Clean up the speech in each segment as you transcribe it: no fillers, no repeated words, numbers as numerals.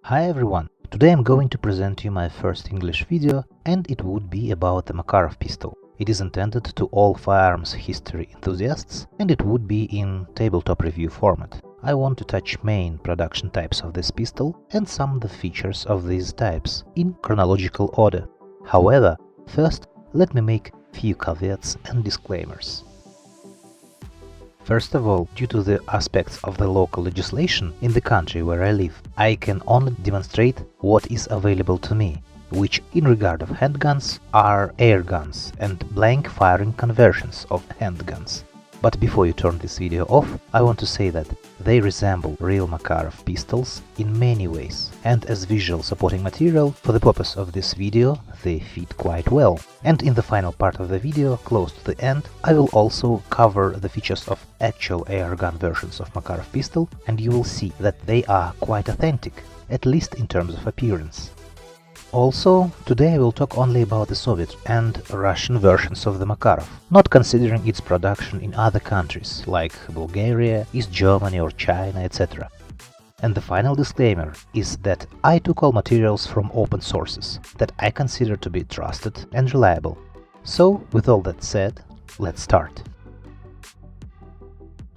Hi everyone! Today I'm going to present you my first English video, and it would be about the Makarov pistol. It is intended to all firearms history enthusiasts, and it would be in tabletop review format. I want to touch main production types of this pistol and some of the features of these types in chronological order. However, first let me make few caveats and disclaimers. First of all, due to the aspects of the local legislation in the country where I live, I can only demonstrate what is available to me, which in regard of handguns are air guns and blank firing conversions of handguns. But before you turn this video off, I want to say that they resemble real Makarov pistols in many ways, and as visual supporting material for the purpose of this video they fit quite well. And in the final part of the video, close to the end, I will also cover the features of actual air gun versions of Makarov pistol, and you will see that they are quite authentic, at least in terms of appearance. Also, today I will talk only about the Soviet and Russian versions of the Makarov, not considering its production in other countries like Bulgaria, East Germany or China, etc. And the final disclaimer is that I took all materials from open sources that I consider to be trusted and reliable. So, with all that said, let's start.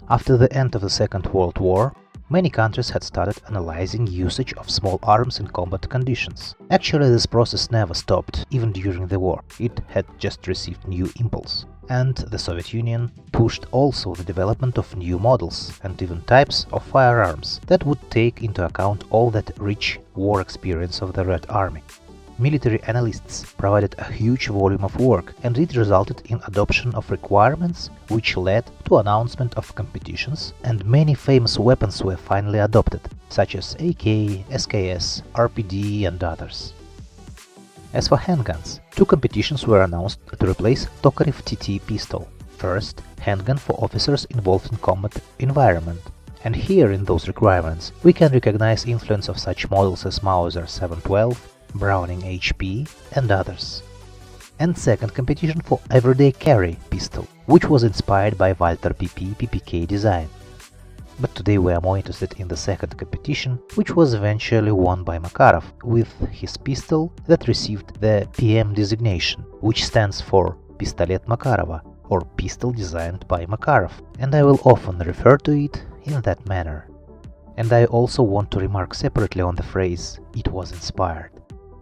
After the end of the Second World War, many countries had started analyzing usage of small arms in combat conditions. Actually, this process never stopped, even during the war. It had just received new impulse. And the Soviet Union pushed also the development of new models and even types of firearms that would take into account all that rich war experience of the Red Army. Military analysts provided a huge volume of work, and it resulted in adoption of requirements which led to announcement of competitions, and many famous weapons were finally adopted, such as AK, SKS, RPD and others. As for handguns, two competitions were announced to replace Tokarev TT pistol. First, handgun for officers involved in combat environment. And here in those requirements we can recognize influence of such models as Mauser 712, Browning HP and others. And second competition for everyday carry pistol, which was inspired by Walter PP PPK design. But today we are more interested in the second competition, which was eventually won by Makarov with his pistol that received the PM designation, which stands for Pistolet Makarova, or pistol designed by Makarov, and I will often refer to it in that manner. And I also want to remark separately on the phrase "it was inspired."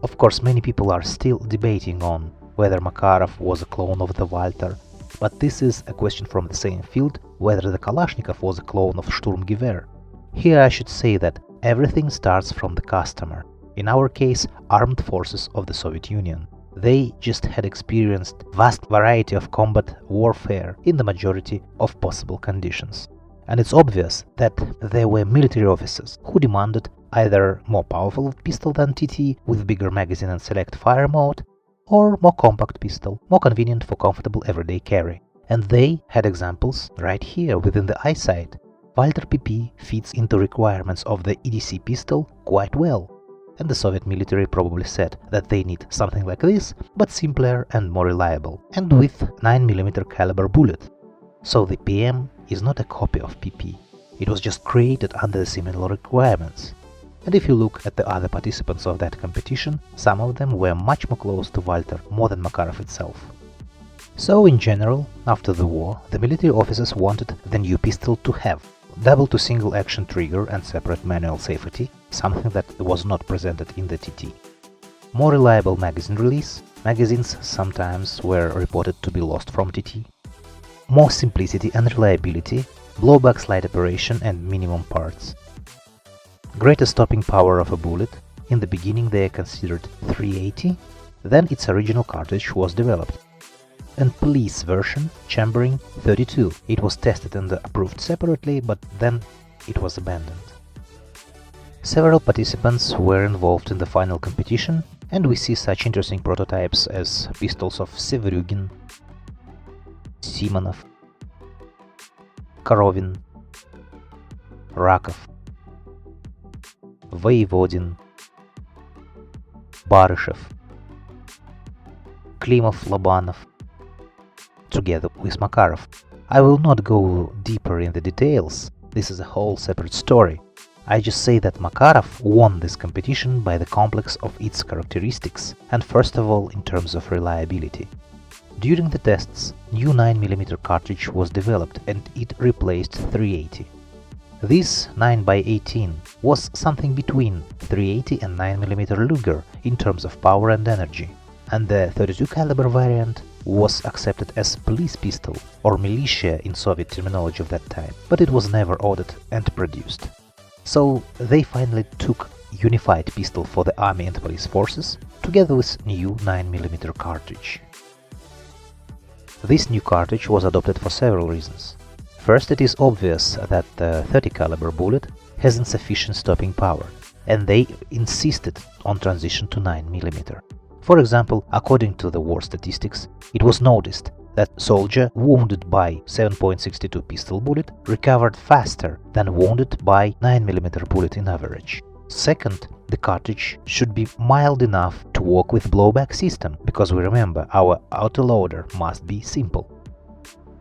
Of course, many people are still debating on whether Makarov was a clone of the Walter, but this is a question from the same field whether the Kalashnikov was a clone of Sturmgewehr. Here I should say that everything starts from the customer, in our case armed forces of the Soviet Union. They just had experienced vast variety of combat warfare in the majority of possible conditions. And it's obvious that there were military officers who demanded either more powerful pistol than TT with bigger magazine and select fire mode, or more compact pistol, more convenient for comfortable everyday carry. And they had examples right here within the eyesight. Walter PP fits into requirements of the EDC pistol quite well, and the Soviet military probably said that they need something like this, but simpler and more reliable, and with 9mm caliber bullet. So the PM is not a copy of PP, it was just created under the similar requirements. And if you look at the other participants of that competition, some of them were much more close to Walter more than Makarov itself. So in general, after the war, the military officers wanted the new pistol to have double to single action trigger and separate manual safety, something that was not presented in the TT. More reliable magazine release, magazines sometimes were reported to be lost from TT. More simplicity and reliability, blowback slide operation and minimum parts. Greater stopping power of a bullet, in the beginning they considered 380, then its original cartridge was developed. And police version, chambering 32, it was tested and approved separately, but then it was abandoned. Several participants were involved in the final competition, and we see such interesting prototypes as pistols of Severugin, Simonov, Korovin, Rakov, Voevodin, Baryshev, Klimov-Lobanov, together with Makarov. I will not go deeper in the details, this is a whole separate story, I just say that Makarov won this competition by the complex of its characteristics, and first of all in terms of reliability. During the tests, new 9mm cartridge was developed and it replaced 380. This 9x18 was something between 380 and 9mm Luger in terms of power and energy, and the 32 caliber variant was accepted as police pistol or militia in Soviet terminology of that time, but it was never ordered and produced. So they finally took unified pistol for the army and police forces together with new 9mm cartridge. This new cartridge was adopted for several reasons. First, it is obvious that the 30 caliber bullet has insufficient stopping power, and they insisted on transition to 9mm. For example, according to the war statistics, it was noticed that soldier wounded by 7.62 pistol bullet recovered faster than wounded by 9mm bullet in average. Second, the cartridge should be mild enough to work with blowback system, because we remember our autoloader must be simple.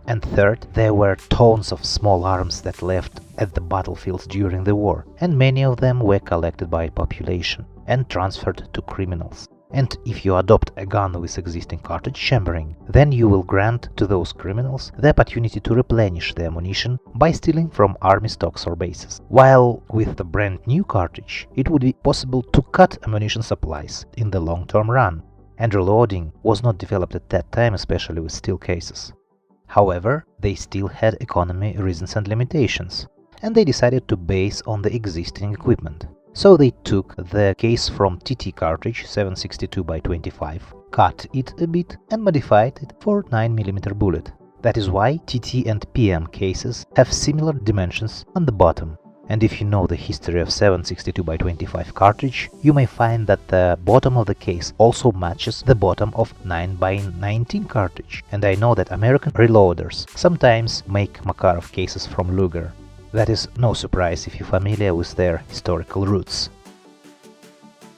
And third, there were tons of small arms that left at the battlefields during the war, and many of them were collected by population and transferred to criminals. And if you adopt a gun with existing cartridge chambering, then you will grant to those criminals the opportunity to replenish their ammunition by stealing from army stocks or bases. While with the brand new cartridge, it would be possible to cut ammunition supplies in the long-term run, and reloading was not developed at that time, especially with steel cases. However, they still had economy reasons and limitations, and they decided to base on the existing equipment. So they took the case from TT cartridge 762x25, cut it a bit and modified it for 9mm bullet. That is why TT and PM cases have similar dimensions on the bottom. And if you know the history of 762x25 cartridge, you may find that the bottom of the case also matches the bottom of 9x19 cartridge. And I know that American reloaders sometimes make Makarov cases from Luger. That is no surprise if you're familiar with their historical roots.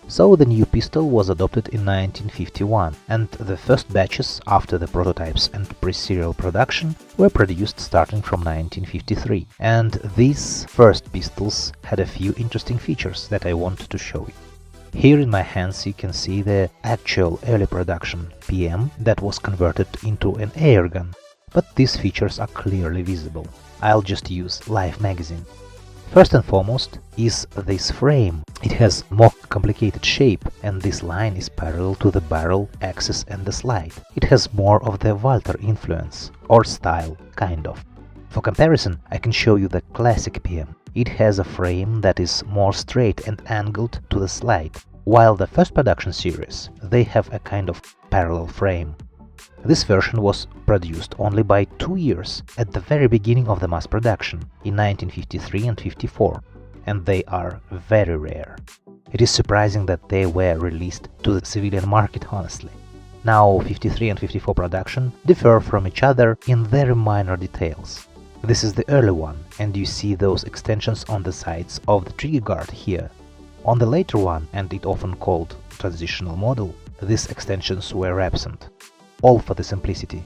So the new pistol was adopted in 1951, and the first batches after the prototypes and pre-serial production were produced starting from 1953. And these first pistols had a few interesting features that I want to show you. Here in my hands you can see the actual early production PM that was converted into an air gun, but these features are clearly visible. I'll just use Life magazine. First and foremost is this frame. It has more complicated shape, and this line is parallel to the barrel, axis and the slide. It has more of the Walter influence, or style, kind of. For comparison, I can show you the classic PM. It has a frame that is more straight and angled to the slide, while the first production series, they have a kind of parallel frame. This version was produced only by 2 years at the very beginning of the mass production, in 1953 and 54, and they are very rare. It is surprising that they were released to the civilian market, honestly. Now, 53 and 54 production differ from each other in very minor details. This is the early one, and you see those extensions on the sides of the trigger guard here. On the later one, and it often called transitional model, these extensions were absent. All for the simplicity.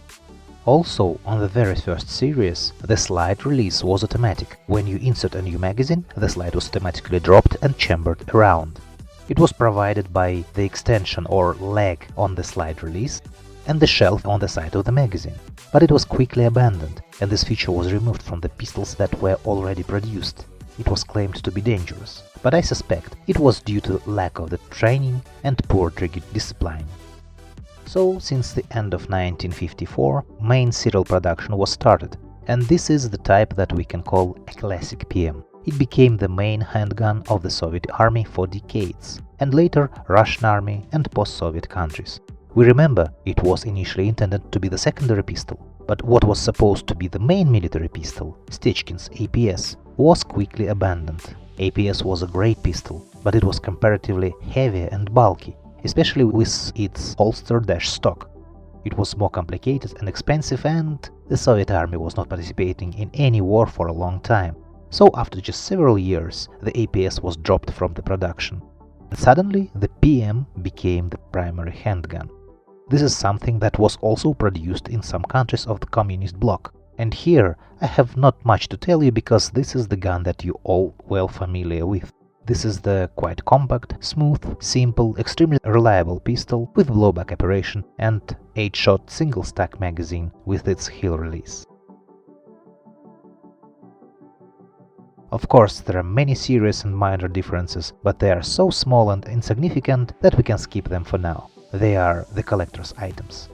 Also, on the very first series, the slide release was automatic. When you insert a new magazine, the slide was automatically dropped and chambered around. It was provided by the extension or leg on the slide release and the shelf on the side of the magazine. But it was quickly abandoned, and this feature was removed from the pistols that were already produced. It was claimed to be dangerous, but I suspect it was due to lack of the training and poor trigger discipline. So, since the end of 1954, main serial production was started, and this is the type that we can call a classic PM. It became the main handgun of the Soviet army for decades, and later Russian army and post-Soviet countries. We remember it was initially intended to be the secondary pistol, but what was supposed to be the main military pistol, Stechkin's APS, was quickly abandoned. APS was a great pistol, but it was comparatively heavy and bulky, especially with its holster-stock. It was more complicated and expensive, and the Soviet army was not participating in any war for a long time. So after just several years, the APS was dropped from the production. And suddenly, the PM became the primary handgun. This is something that was also produced in some countries of the communist bloc, And here I have not much to tell you because this is the gun that you all well familiar with. This is the quite compact, smooth, simple, extremely reliable pistol with blowback operation and 8-shot single-stack magazine with its hill release. Of course, there are many serious and minor differences, but they are so small and insignificant that we can skip them for now. They are the collector's items.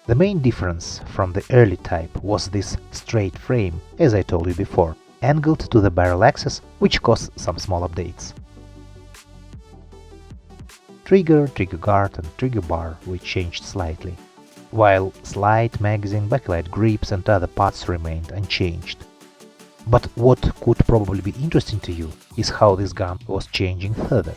The main difference from the early type was this straight frame, as I told you before, angled to the barrel axis, which caused some small updates. Trigger, trigger guard and trigger bar were changed slightly, while slide, magazine, backlight grips and other parts remained unchanged. But what could probably be interesting to you is how this gun was changing further.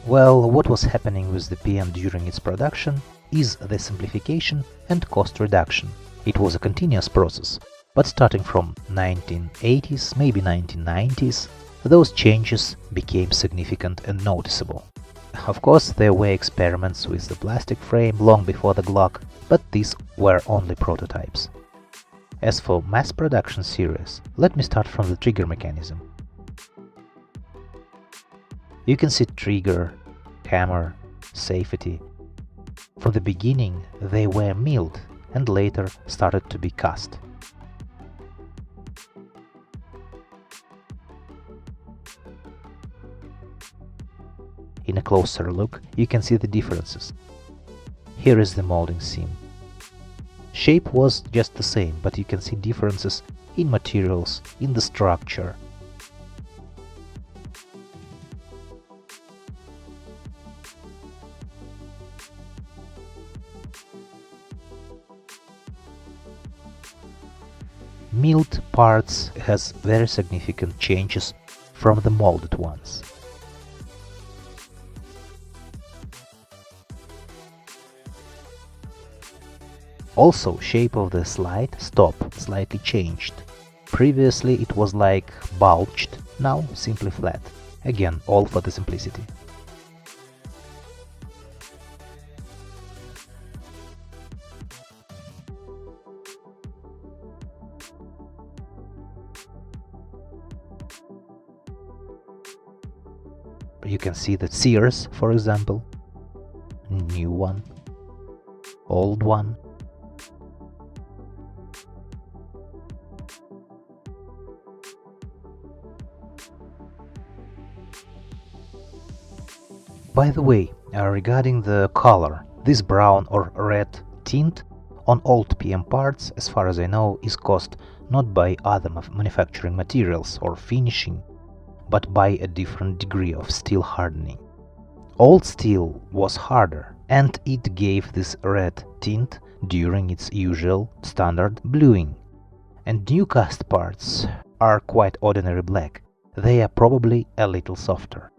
Well, what was happening with the PM during its production is the simplification and cost reduction. It was a continuous process, but starting from 1980s, maybe 1990s, those changes became significant and noticeable. Of course, there were experiments with the plastic frame long before the Glock, but these were only prototypes. As for mass production series, let me start from the trigger mechanism. You can see trigger, hammer, safety. From the beginning they were milled and later started to be cast. In a closer look you can see the differences. Here is the molding seam. Shape was just the same, but you can see differences in materials, in the structure. Milled parts has very significant changes from the molded ones. Also, shape of the slide stop slightly changed. Previously it was like bulged, now simply flat. Again, all for the simplicity. You can see the sears, for example, new one, old one. By the way, regarding the color, this brown or red tint on old PM parts, as far as I know, is caused not by other manufacturing materials or finishing, but by a different degree of steel hardening. Old steel was harder, and it gave this red tint during its usual standard bluing. And new cast parts are quite ordinary black. They are probably a little softer.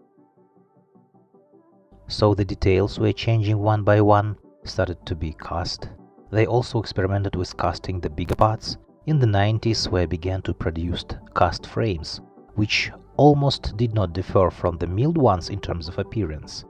So the details were changing one by one, started to be cast. They also experimented with casting the bigger parts. In the 90s we began to produce cast frames, which almost did not differ from the milled ones in terms of appearance.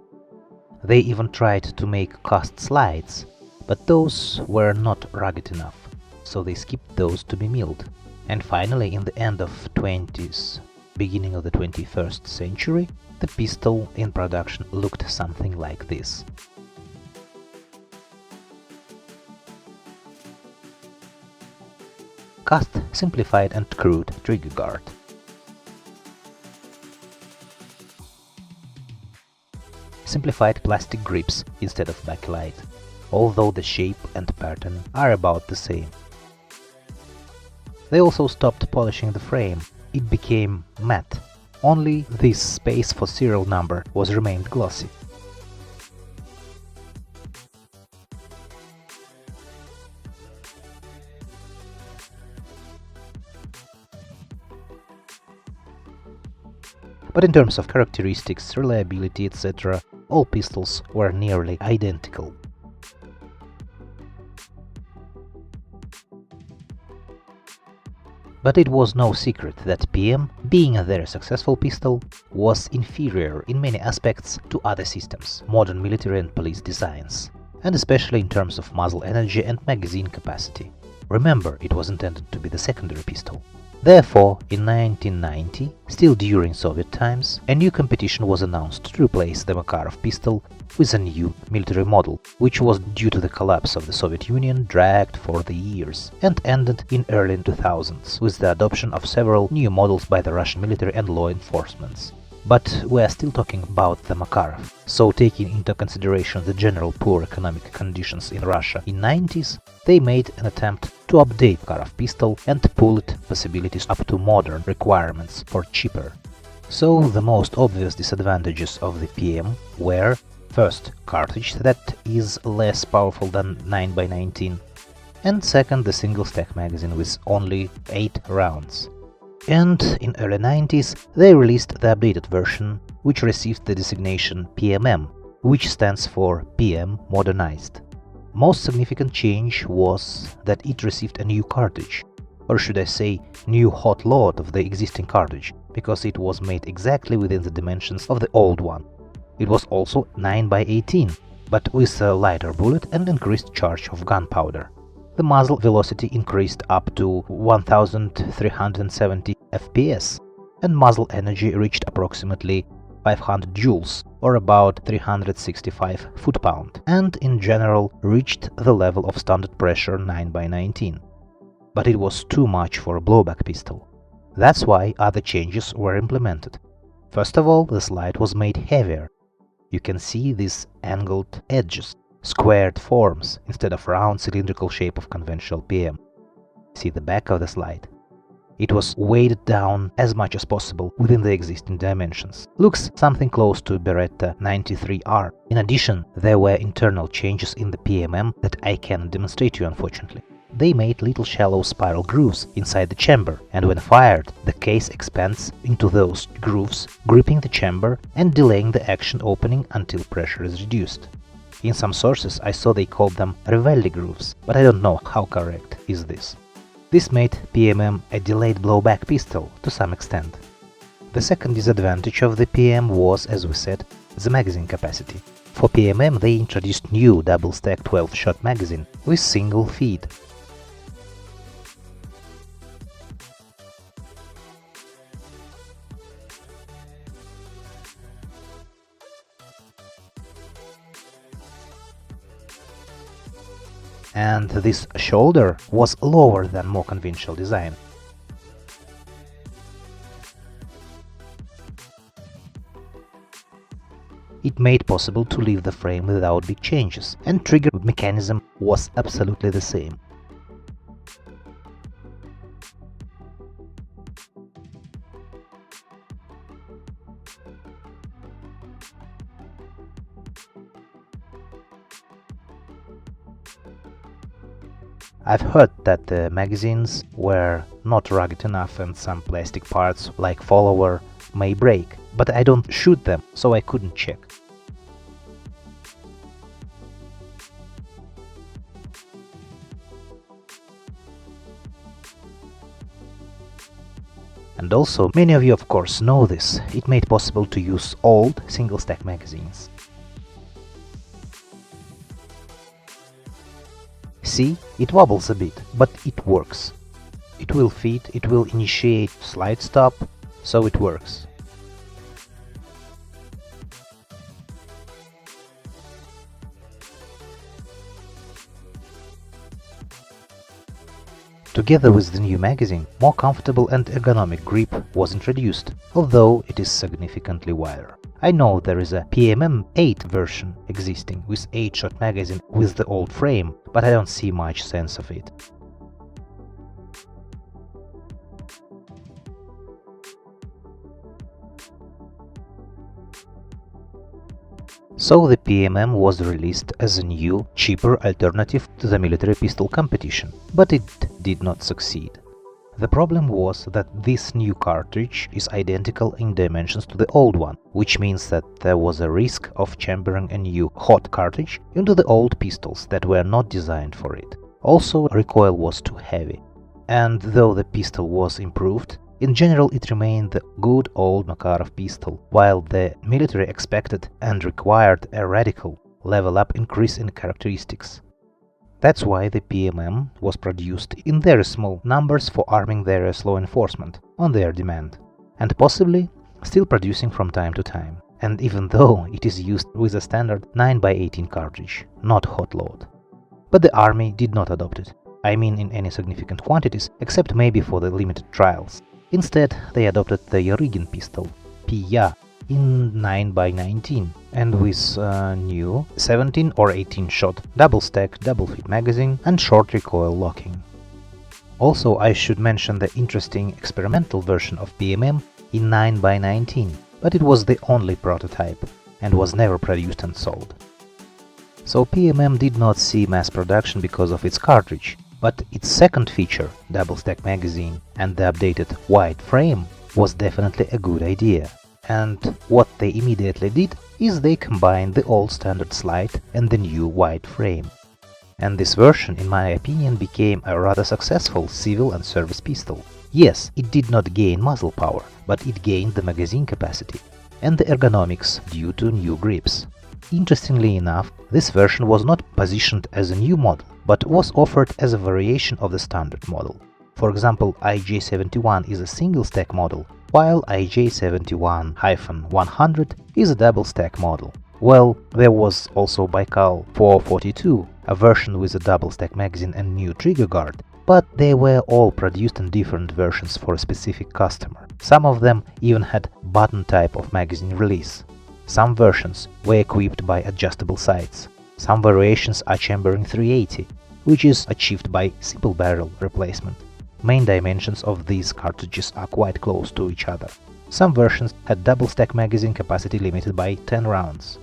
They even tried to make cast slides, but those were not rugged enough, so they skipped those to be milled. And finally, in the end of 20s, beginning of the 21st century, the pistol in production looked something like this. Cast, simplified and crude trigger guard. Simplified plastic grips instead of backlight, although the shape and pattern are about the same. They also stopped polishing the frame, it became matte. Only this space for serial number was remained glossy. But in terms of characteristics, reliability, etc., all pistols were nearly identical. But it was no secret that PM, being a very successful pistol, was inferior in many aspects to other systems, modern military and police designs. and especially in terms of muzzle energy and magazine capacity. Remember, it was intended to be the secondary pistol. Therefore, in 1990, still during Soviet times, a new competition was announced to replace the Makarov pistol with a new military model, which was, due to the collapse of the Soviet Union, dragged for the years and ended in early 2000s with the adoption of several new models by the Russian military and law enforcement. But we are still talking about the Makarov, so taking into consideration the general poor economic conditions in Russia in 90s, they made an attempt to update Makarov pistol and pull its possibilities up to modern requirements for cheaper. So the most obvious disadvantages of the PM were: first, cartridge that is less powerful than 9x19, and second, the single stack magazine with only 8 rounds. And in early 90s they released the updated version, which received the designation PMM, which stands for PM Modernized. Most significant change was that it received a new cartridge, or should I say new hot load of the existing cartridge, because it was made exactly within the dimensions of the old one. It was also 9x18, but with a lighter bullet and increased charge of gunpowder. The muzzle velocity increased up to 1370 FPS, and muzzle energy reached approximately 500 joules, or about 365 foot-pound, and in general reached the level of standard pressure 9x19. But it was too much for a blowback pistol. That's why other changes were implemented. First of all, the slide was made heavier. You can see these angled edges, squared forms instead of round cylindrical shape of conventional PM. See the back of the slide. It was weighted down as much as possible within the existing dimensions. Looks something close to Beretta 93R. In addition, there were internal changes in the PMM that I cannot demonstrate to you, unfortunately. They made little shallow spiral grooves inside the chamber, and when fired, the case expands into those grooves, gripping the chamber and delaying the action opening until pressure is reduced. In some sources I saw they called them Rivelli grooves, but I don't know how correct is this. This made PMM a delayed blowback pistol to some extent. The second disadvantage of the PM was, as we said, the magazine capacity. For PMM they introduced new double-stack 12-shot magazine with single feed. And this shoulder was lower than more conventional design. It made possible to leave the frame without big changes, and trigger mechanism was absolutely the same. I've heard that the magazines were not rugged enough and some plastic parts, like follower, may break, but I don't shoot them, so I couldn't check. And also, many of you of course know this, it made possible to use old single-stack magazines. See, it wobbles a bit, but it works. It will feed, it will initiate slide stop, so it works. Together with the new magazine, more comfortable and ergonomic grip was introduced, although it is significantly wider. I know there is a PMM 8 version existing with 8-shot magazine with the old frame, but I don't see much sense of it. So the PMM was released as a new, cheaper alternative to the military pistol competition, but it did not succeed. The problem was that this new cartridge is identical in dimensions to the old one, which means that there was a risk of chambering a new hot cartridge into the old pistols that were not designed for it. Also, recoil was too heavy. And though the pistol was improved, in general it remained the good old Makarov pistol, while the military expected and required a radical, level up increase in characteristics. That's why the PMM was produced in very small numbers for arming various law enforcement on their demand, and possibly still producing from time to time, and even though it is used with a standard 9x18 cartridge, not hot load. But the army did not adopt it, I mean in any significant quantities, except maybe for the limited trials. Instead, they adopted the Yarygin pistol, PYA, in 9x19, and with a new 17 or 18 shot double-stack, double-feed magazine and short recoil locking. Also, I should mention the interesting experimental version of PMM in 9x19, but it was the only prototype and was never produced and sold. So PMM did not see mass production because of its cartridge, but its second feature, double-stack magazine and the updated wide frame, was definitely a good idea. And what they immediately did is they combined the old standard slide and the new wide frame. And this version, in my opinion, became a rather successful civil and service pistol. Yes, it did not gain muzzle power, but it gained the magazine capacity and the ergonomics due to new grips. Interestingly enough, this version was not positioned as a new model, but was offered as a variation of the standard model. For example, IJ71 is a single-stack model, while IJ71-100 is a double-stack model. Well, there was also Baikal 442, a version with a double-stack magazine and new trigger guard, but they were all produced in different versions for a specific customer. Some of them even had button type of magazine release. Some versions were equipped by adjustable sights. Some variations are chambering 380, which is achieved by simple barrel replacement. Main dimensions of these cartridges are quite close to each other. Some versions had double-stack magazine capacity limited by 10 rounds.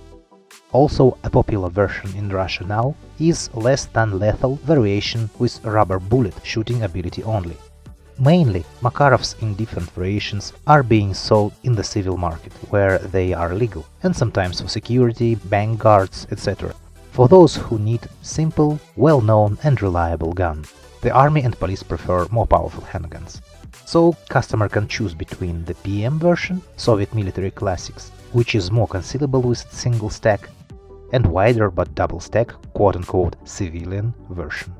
Also, a popular version in Russia now is less than lethal variation with rubber bullet shooting ability only. Mainly, Makarovs in different variations are being sold in the civil market, where they are legal, and sometimes for security, bank guards, etc. For those who need simple, well-known and reliable gun. The army and police prefer more powerful handguns. So, customer can choose between the PM version, Soviet military classics, which is more concealable with single stack, and wider but double stack, quote-unquote, civilian version.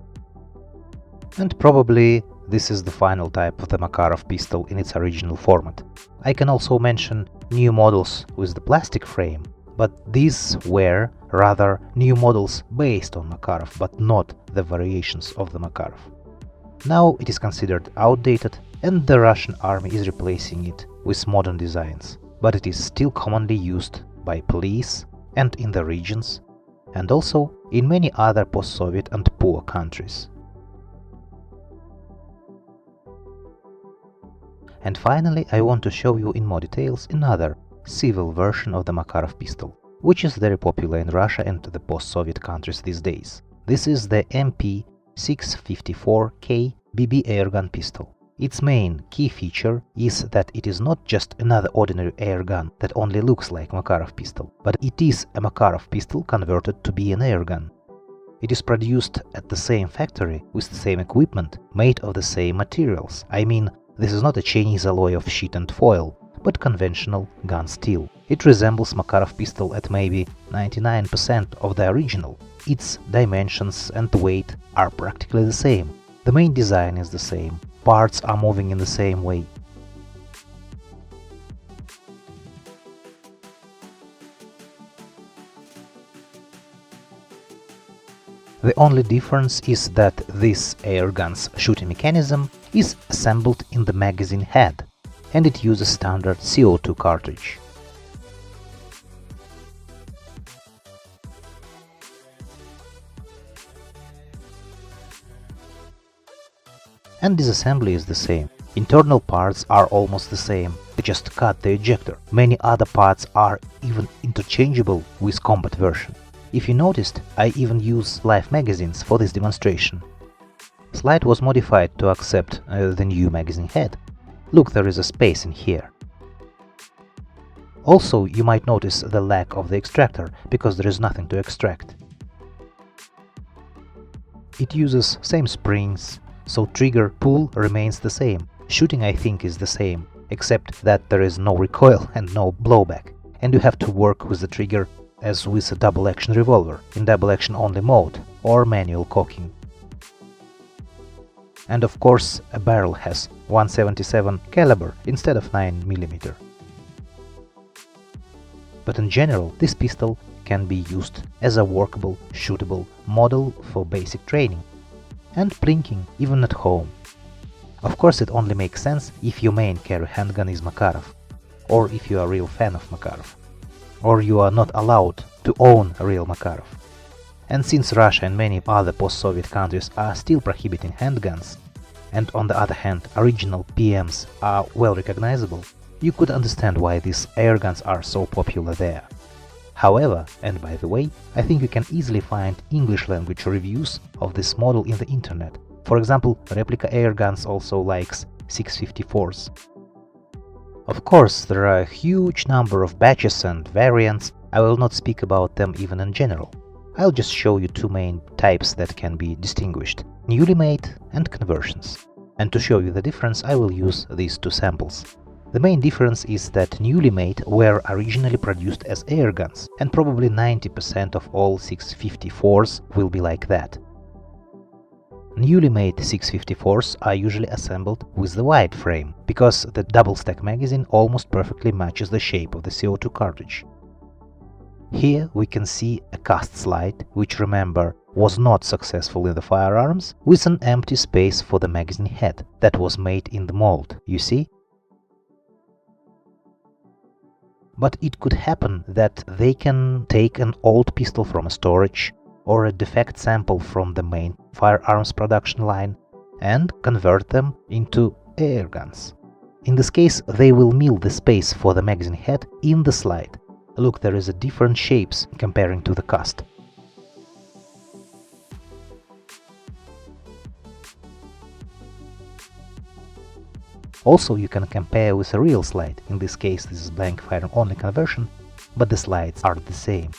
And probably this is the final type of the Makarov pistol in its original format. I can also mention new models with the plastic frame, but these were rather new models based on Makarov, but not the variations of the Makarov. Now it is considered outdated and the Russian army is replacing it with modern designs, but it is still commonly used by police and in the regions, and also in many other post-Soviet and poor countries. And finally, I want to show you in more details another civil version of the Makarov pistol, which is very popular in Russia and the post-Soviet countries these days. This is the MP654K BB airgun pistol. Its main key feature is that it is not just another ordinary airgun that only looks like Makarov pistol, but it is a Makarov pistol converted to be an airgun. It is produced at the same factory with the same equipment, made of the same materials. I mean, this is not a Chinese alloy of sheet and foil, but conventional gun steel. It resembles Makarov pistol at maybe 99% of the original. Its dimensions and weight are practically the same. The main design is the same. Parts are moving in the same way. The only difference is that this airgun's shooting mechanism is assembled in the magazine head, and it uses standard CO2 cartridge. And disassembly is the same. Internal parts are almost the same, they just cut the ejector. Many other parts are even interchangeable with combat version. If you noticed, I even use live magazines for this demonstration. Slide was modified to accept the new magazine head. Look, there is a space in here. Also, you might notice the lack of the extractor, because there is nothing to extract. It uses same springs, so trigger pull remains the same. Shooting, I think, is the same, except that there is no recoil and no blowback, and you have to work with the trigger as with a double-action revolver in double-action only mode or manual cocking. And of course, a barrel has 177 caliber instead of 9mm. But in general, this pistol can be used as a workable, shootable model for basic training and plinking even at home. Of course, it only makes sense if your main carry handgun is Makarov, or if you are a real fan of Makarov, or you are not allowed to own a real Makarov. And since Russia and many other post-Soviet countries are still prohibiting handguns, and on the other hand original PMs are well recognizable, you could understand why these airguns are so popular there. However, and by the way, I think you can easily find English language reviews of this model in the internet. For example, replica airguns also likes 654s. Of course, there are a huge number of batches and variants. I will not speak about them even in general. I'll just show you two main types that can be distinguished: newly made and conversions. And to show you the difference, I will use these two samples. The main difference is that newly made were originally produced as airguns, and probably 90% of all 654s will be like that. Newly made 654s are usually assembled with the wide frame, because the double-stack magazine almost perfectly matches the shape of the CO2 cartridge. Here we can see a cast slide, which, remember, was not successful in the firearms, with an empty space for the magazine head that was made in the mold, you see? But it could happen that they can take an old pistol from a storage or a defect sample from the main firearms production line and convert them into airguns. In this case, they will mill the space for the magazine head in the slide. Look, there is a different shapes comparing to the cast. Also, you can compare with a real slide. In this case, this is blank firearm only conversion, but the slides are the same.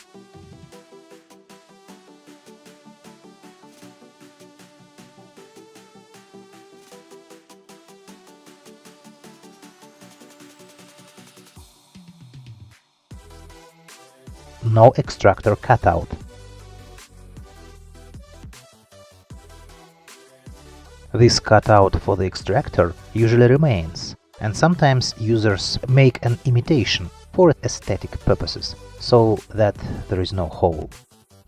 No extractor cutout. This cutout for the extractor usually remains, and sometimes users make an imitation for aesthetic purposes, so that there is no hole.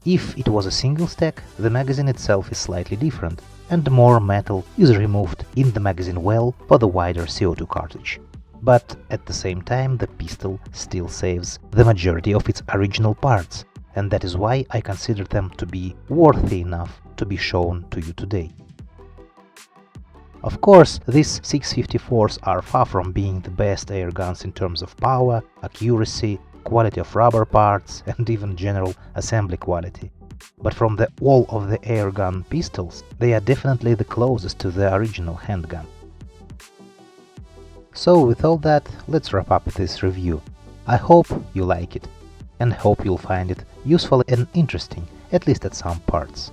If it was a single stack, the magazine itself is slightly different, and more metal is removed in the magazine well for the wider CO2 cartridge. But at the same time, the pistol still saves the majority of its original parts, and that is why I consider them to be worthy enough to be shown to you today. Of course, these 654s are far from being the best airguns in terms of power, accuracy, quality of rubber parts, and even general assembly quality. But from all of the airgun pistols, they are definitely the closest to the original handgun. So with all that, let's wrap up this review. I hope you like it, and hope you'll find it useful and interesting, at least at some parts.